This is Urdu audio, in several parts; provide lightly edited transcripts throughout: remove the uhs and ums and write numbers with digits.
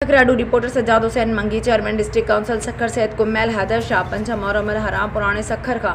گراڈو رپورٹر سجاد حسین منگی چیئرمین ڈسٹرکٹ کاؤنسل سکھر سید کمیل حیدر شاہ پنج محرم الحرام پرانے سکھر کا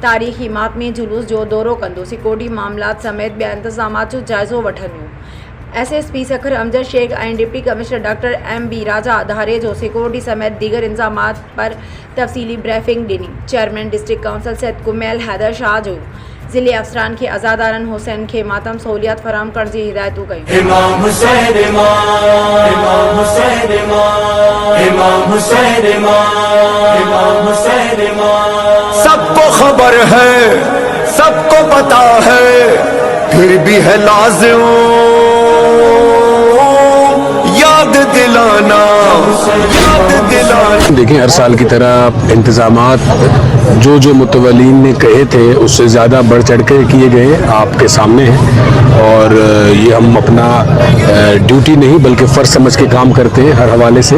تاریخی ماتمی جلوس جو دورو کندو سیکورٹی معاملات سمیت بیا انتظامات جو جائزو وٹھندو SSP سکھر امجد شیخ اور ڈپٹی کمشنر ڈاکٹر MB راجا دھارے جو سیکورٹی سمیت دیگر انتظامات پر تفصیلی بریفنگ ڈنی چیئرمین ڈسٹرکٹ کاؤنسل سید کمیل حیدر شاہ جو ضلع افسران کے آزادارن حسین کے ماتم سہولیات فراہم کرنے کی ہدایتوں کئی امام حسین امام حسین امام حسین امام حسین سب کو خبر ہے سب کو پتا ہے پھر بھی ہے لازم یاد دلانا یاد دلانا. دیکھیں ہر سال کی طرح انتظامات جو متولین نے کہے تھے اس سے زیادہ بڑھ چڑھ کے کیے گئے آپ کے سامنے ہیں اور یہ ہم اپنا ڈیوٹی نہیں بلکہ فرض سمجھ کے کام کرتے ہیں ہر حوالے سے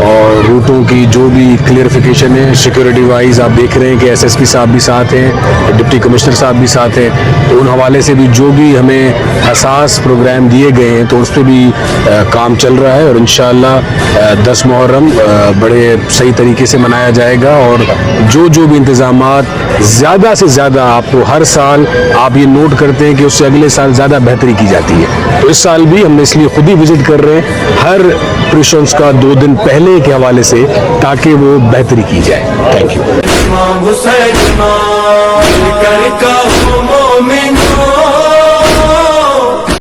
اور روٹوں کی جو بھی کلیئرفیکیشن ہے سیکورٹی وائز آپ دیکھ رہے ہیں کہ SSP صاحب بھی ساتھ ہیں ڈپٹی کمشنر صاحب بھی ساتھ ہیں تو ان حوالے سے بھی جو بھی ہمیں حساس پروگرام دیے گئے ہیں تو اس پہ بھی کام چل رہا ہے اور انشاءاللہ 10 محرم بڑے صحیح طریقے سے منایا جائے گا اور جو بھی انتظامات زیادہ سے زیادہ آپ کو ہر سال آپ یہ نوٹ کرتے ہیں کہ اس سے اگلے سال زیادہ بہتری کی جاتی ہے تو اس سال بھی ہم اس لیے خود ہی وزٹ کر رہے ہیں ہر پریشنس کا 2 دن پہلے کے حوالے سے تاکہ وہ بہتری کی جائے. Thank you.